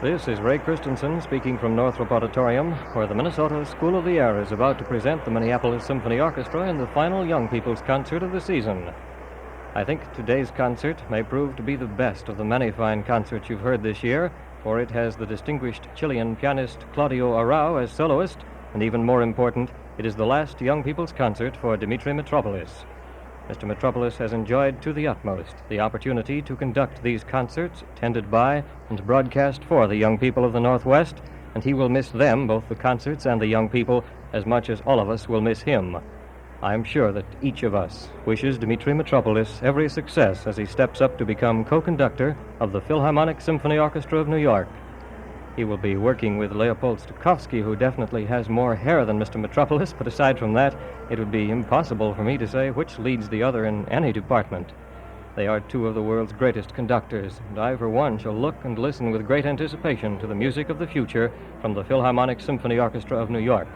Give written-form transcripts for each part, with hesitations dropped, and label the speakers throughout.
Speaker 1: This is Ray Christensen speaking from Northrop Auditorium, where the Minnesota School of the Air is about to present the Minneapolis Symphony Orchestra in the final Young People's Concert of the season. I think today's concert may prove to be the best of the many fine concerts you've heard this year, for it has the distinguished Chilean pianist Claudio Arrau as soloist, and even more important, it is the last Young People's Concert for Dimitri Mitropoulos. Mr. Mitropoulos has enjoyed to the utmost the opportunity to conduct these concerts tended by and broadcast for the young people of the Northwest, and he will miss them, both the concerts and the young people, as much as all of us will miss him. I am sure that each of us wishes Dimitri Mitropoulos every success as he steps up to become co-conductor of the Philharmonic Symphony Orchestra of New York. He will be working with Leopold Stokowski, who definitely has more hair than Mr. Mitropoulos, but aside from that, it would be impossible for me to say which leads the other in any department. They are two of the world's greatest conductors, and I, for one, shall look and listen with great anticipation to the music of the future from the Philharmonic Symphony Orchestra of New York.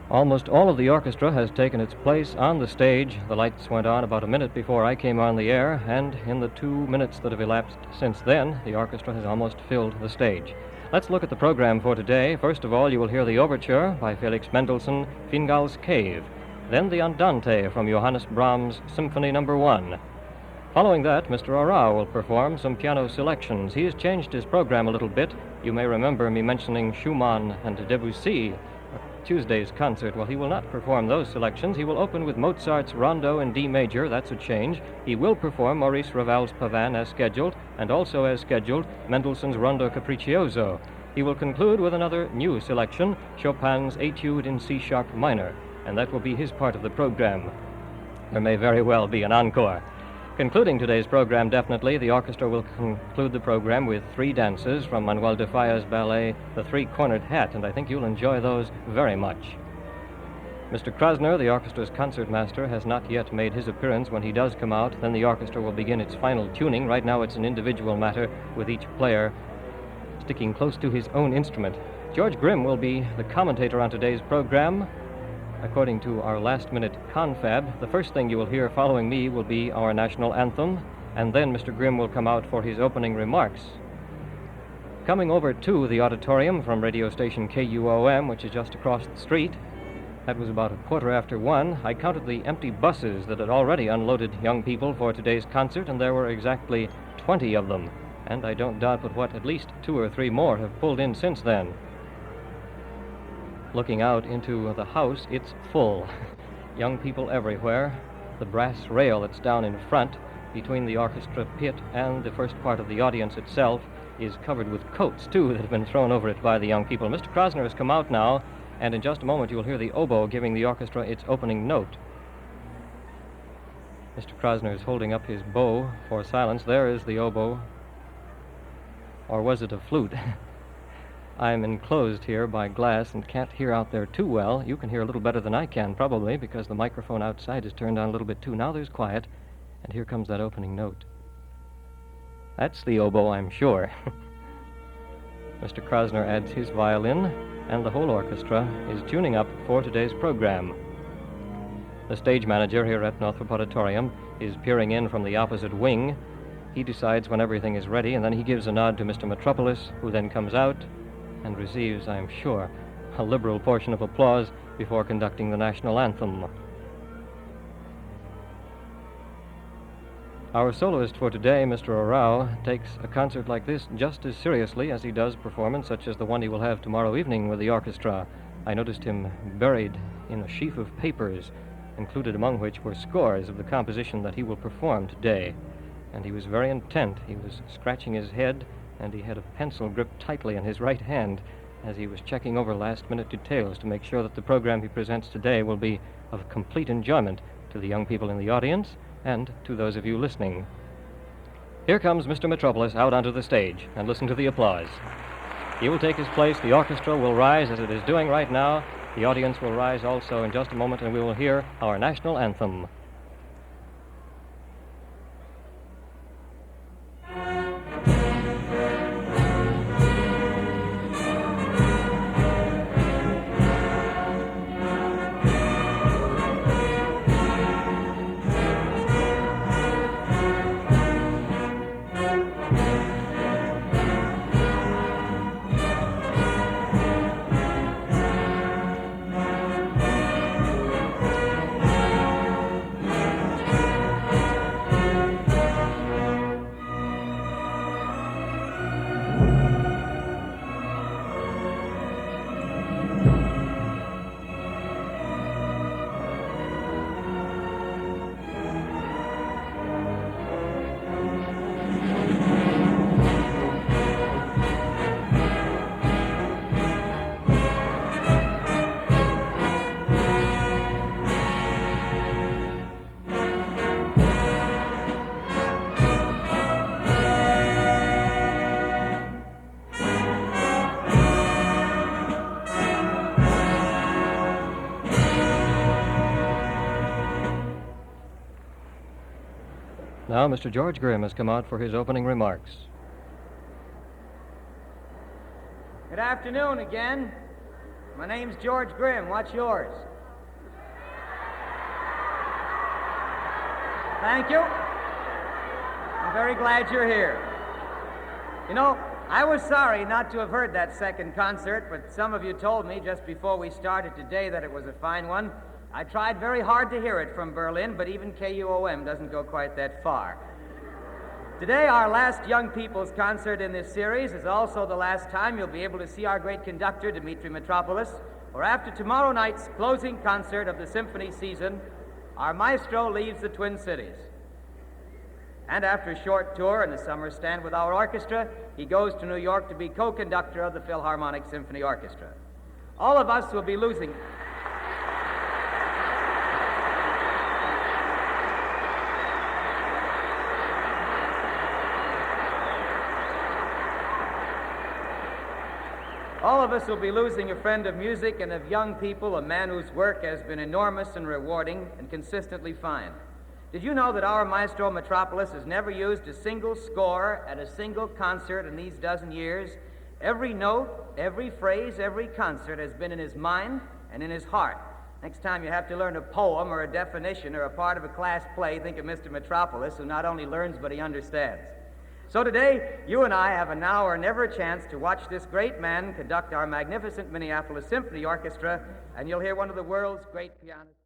Speaker 1: Almost all of the orchestra has taken its place on the stage. The lights went on about a minute before I came on the air, and in the 2 minutes that have elapsed since then, the orchestra has almost filled the stage. Let's look at the program for today. First of all, you will hear the overture by Felix Mendelssohn, Fingal's Cave. Then the Andante from Johannes Brahms' Symphony No. 1. Following that, Mr. Arrau will perform some piano selections. He has changed his program a little bit. You may remember me mentioning Schumann and Debussy Tuesday's concert. Well, he will not perform those selections. He will open with Mozart's Rondo in D major. That's a change. He will perform Maurice Ravel's Pavane as scheduled, and also as scheduled, Mendelssohn's Rondo Capriccioso. He will conclude with another new selection, Chopin's Etude in C-sharp minor, and that will be his part of the program. There may very well be an encore. Concluding today's program, definitely, the orchestra will conclude the program with 3 dances from Manuel de Falla's ballet, The Three-Cornered Hat, and I think you'll enjoy those very much. Mr. Krasner, the orchestra's concertmaster, has not yet made his appearance. When he does come out, then the orchestra will begin its final tuning. Right now it's an individual matter, with each player sticking close to his own instrument. George Grimm will be the commentator on today's program. According to our last-minute confab, the first thing you will hear following me will be our national anthem, and then Mr. Grimm will come out for his opening remarks. Coming over to the auditorium from radio station KUOM, which is just across the street, that was about 1:15. I counted the empty buses that had already unloaded young people for today's concert, and there were exactly 20 of them. And I don't doubt but what at least 2 or 3 more have pulled in since then. Looking out into the house, it's full. Young people everywhere. The brass rail that's down in front between the orchestra pit and the first part of the audience itself is covered with coats, too, that have been thrown over it by the young people. Mr. Krasner has come out now, and in just a moment you'll hear the oboe giving the orchestra its opening note. Mr. Krasner is holding up his bow for silence. There is the oboe. Or was it a flute? I'm enclosed here by glass and can't hear out there too well. You can hear a little better than I can, probably, because the microphone outside is turned on a little bit, too. Now there's quiet, and here comes that opening note. That's the oboe, I'm sure. Mr. Krasner adds his violin, and the whole orchestra is tuning up for today's program. The stage manager here at Northrop Auditorium is peering in from the opposite wing. He decides when everything is ready, and then he gives a nod to Mr. Mitropoulos, who then comes out and receives, I am sure, a liberal portion of applause before conducting the national anthem. Our soloist for today, Mr. Arrau, takes a concert like this just as seriously as he does performance such as the one he will have tomorrow evening with the orchestra. I noticed him buried in a sheaf of papers, included among which were scores of the composition that he will perform today. And he was very intent. He was scratching his head, and he had a pencil gripped tightly in his right hand as he was checking over last-minute details to make sure that the program he presents today will be of complete enjoyment to the young people in the audience and to those of you listening. Here comes Mr. Mitropoulos out onto the stage, and listen to the applause. He will take his place. The orchestra will rise as it is doing right now. The audience will rise also in just a moment, and we will hear our national anthem. Now Mr. George Grimm has come out for his opening remarks.
Speaker 2: Good afternoon again. My name's George Grimm. What's yours? Thank you. I'm very glad you're here. You know, I was sorry not to have heard that second concert, but some of you told me just before we started today that it was a fine one. I tried very hard to hear it from Berlin, but even KUOM doesn't go quite that far. Today, our last Young People's concert in this series is also the last time you'll be able to see our great conductor, Dimitri Mitropoulos, or after tomorrow night's closing concert of the symphony season, our maestro leaves the Twin Cities. And after a short tour and a summer stand with our orchestra, he goes to New York to be co-conductor of the Philharmonic Symphony Orchestra. All of us will be losing... All of us will be losing a friend of music and of young people, a man whose work has been enormous and rewarding and consistently fine. Did you know that our maestro Mitropoulos has never used a single score at a single concert in these dozen years? Every note, every phrase, every concert has been in his mind and in his heart. Next time you have to learn a poem or a definition or a part of a class play, think of Mr. Mitropoulos, who not only learns but he understands. So today, you and I have a now or never chance to watch this great man conduct our magnificent Minneapolis Symphony Orchestra, and you'll hear one of the world's great pianists.